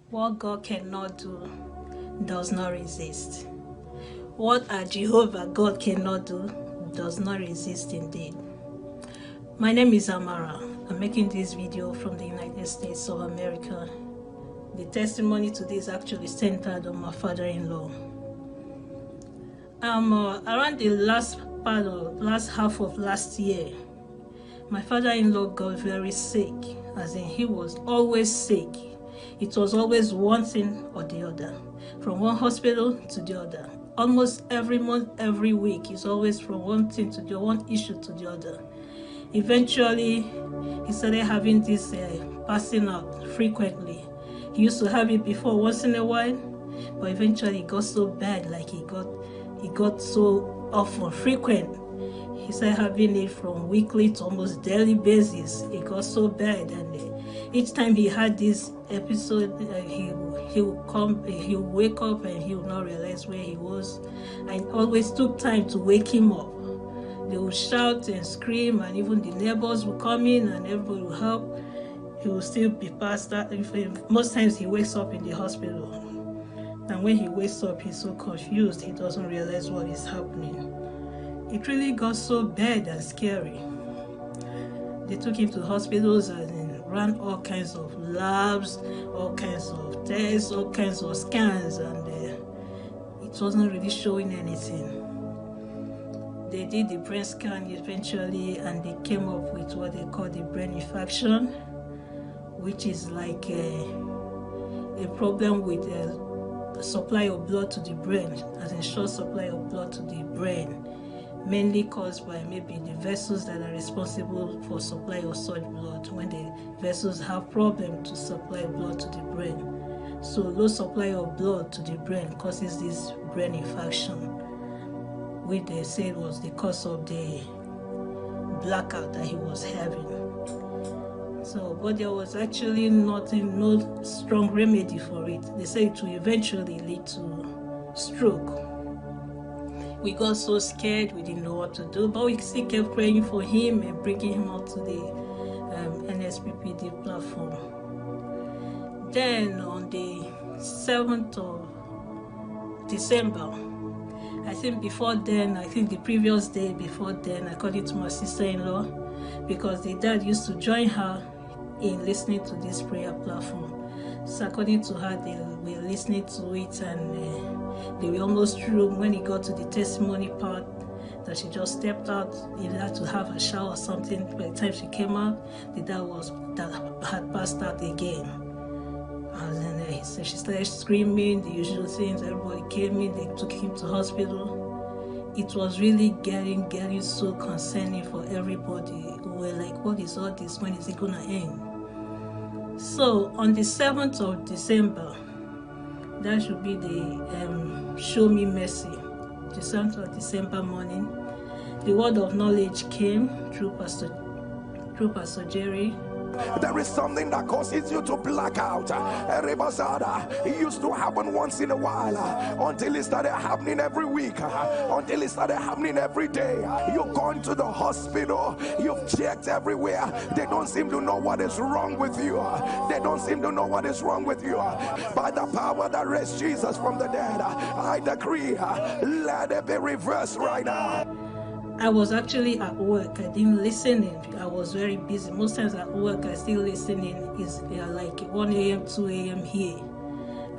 What God cannot do does not resist. What our Jehovah God cannot do does not resist indeed. My name is Amara. I'm making this video from the United States of America. The testimony today is actually centered on my father-in-law. Around the last half of last year, my father-in-law got very sick, as in he was always sick. It was always one thing or the other, from one hospital to the other. Almost every month, every week, it's always from one thing to the one issue to the other. Eventually, he started having this passing out frequently. He used to have it before once in a while, but eventually it got so bad, like he got so often, frequent. He started having it from weekly to almost daily basis. It got so bad, and each time he had this episode, he would wake up and he would not realize where he was. I always took time to wake him up. They would shout and scream, and even the neighbors would come in and everybody would help. He would still be past that. Most times he wakes up in the hospital, and when he wakes up, he's so confused, he doesn't realize what is happening. It really got so bad and scary. They took him to hospitals and ran all kinds of labs, all kinds of tests, all kinds of scans, and it wasn't really showing anything. They did the brain scan eventually, and they came up with what they call the brain infarction, which is like a problem with the supply of blood to the brain, as in short supply of blood to the brain, mainly caused by maybe the vessels that are responsible for supply of such blood. When the vessels have problem to supply blood to the brain, so low supply of blood to the brain causes this brain infarction, which they said was the cause of the blackout that he was having. So, but there was actually no strong remedy for it. They said it will eventually lead to stroke. We got so scared, we didn't know what to do, but we still kept praying for him and bringing him out to the Nsppd platform. Then on the 7th of December, I think the previous day before then, according to my sister-in-law, because the dad used to join her in listening to this prayer platform. So according to her, they were listening to it, and they were almost through. When he got to the testimony part, that she just stepped out, he had to have a shower or something. By the time she came out, the dad had passed out again. And then so she started screaming, the usual things. Everybody came in, they took him to hospital. It was really getting so concerning for everybody. We were like, what is all this? When is it gonna end? So on the 7th of December, that should be the Show Me Mercy, the 7th of December morning, the word of knowledge came through Pastor Jerry. There is something that causes you to black out. It used to happen once in a while until it started happening every week, until it started happening every day. You've gone to the hospital, you've checked everywhere. They don't seem to know what is wrong with you. They don't seem to know what is wrong with you. By the power that raised Jesus from the dead, I decree, let it be reversed right now. I was actually at work. I didn't listen in. I was very busy. Most times at work, I still listen in. It's like 1 a.m., 2 a.m. here.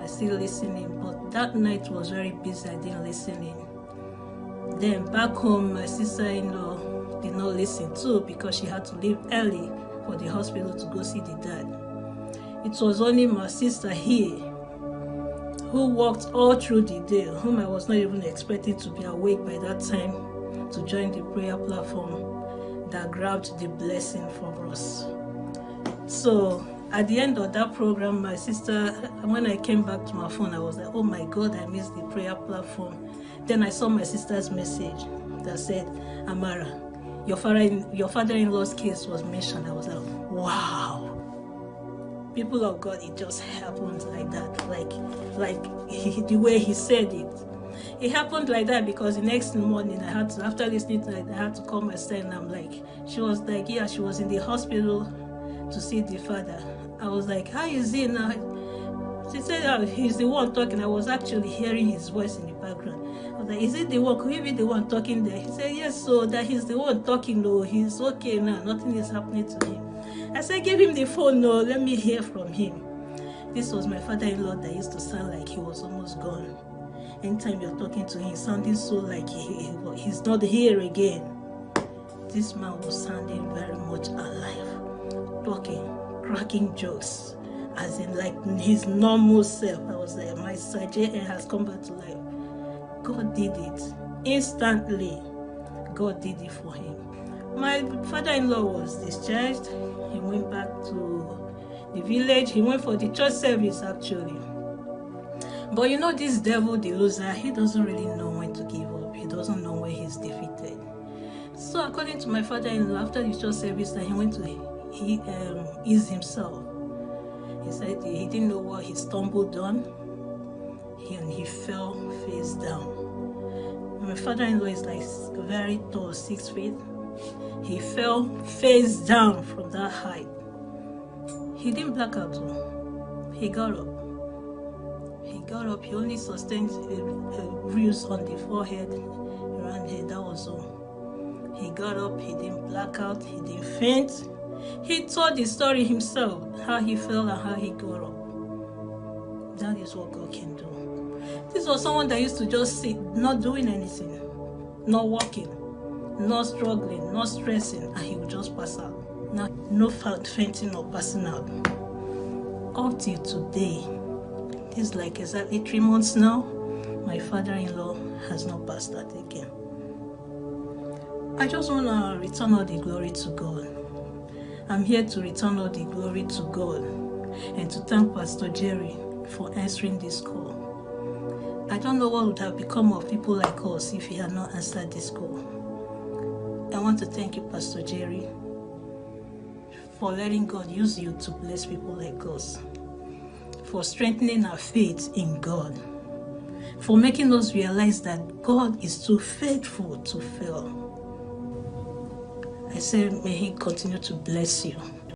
I still listen in. But that night was very busy. I didn't listen in. Then back home, my sister-in-law did not listen too, because she had to leave early for the hospital to go see the dad. It was only my sister here who walked all through the day, whom I was not even expecting to be awake by that time, to join the prayer platform, that grabbed the blessing from us. So at the end of that program, my sister, when I came back to my phone, I was like, oh my God, I missed the prayer platform. Then I saw my sister's message that said, Amara, your father-in-law's case was mentioned. I was like, wow. People of God, it just happened like that, like the way he said it. It happened like that because the next morning I had to, after listening to it, I had to call my sister, and I'm like, she was like, yeah, she was in the hospital to see the father. I was like, how is he now? She said he's the one talking. I was actually hearing his voice in the background. I was like, is it the one? Could he be the one talking there? He said, yes, so that he's the one talking. No, he's okay now. Nothing is happening to him. I said, give him the phone. No, let me hear from him. This was my father-in-law that used to sound like he was almost gone. Anytime you're talking to him, sounding so like he's not here again. This man was sounding very much alive, talking, cracking jokes, as in like his normal self. I was like, my Sergeant has come back to life. God did it. Instantly, God did it for him. My father-in-law was discharged. He went back to the village. He went for the church service actually. But you know, this devil, the loser, he doesn't really know when to give up. He doesn't know when he's defeated. So according to my father-in-law, after the church service, that he went to ease himself. He said he didn't know what he stumbled on, and he fell face down. My father-in-law is like very tall, 6 feet. He fell face down from that height. He didn't black out though. He got up. He only sustained a bruise on the forehead, around here, that was all. He got up, he didn't black out, he didn't faint. He told the story himself, how he fell and how he got up. That is what God can do. This was someone that used to just sit, not doing anything, not walking, not struggling, not stressing, and he would just pass out. No fainting or passing out. Up till today, it's like exactly 3 months now, my father-in-law has not passed out again. I just want to return all the glory to God. I'm here to return all the glory to God and to thank Pastor Jerry for answering this call. I don't know what would have become of people like us if he had not answered this call. I want to thank you, Pastor Jerry, for letting God use you to bless people like us, for strengthening our faith in God, for making us realize that God is too faithful to fail. I say, may He continue to bless you.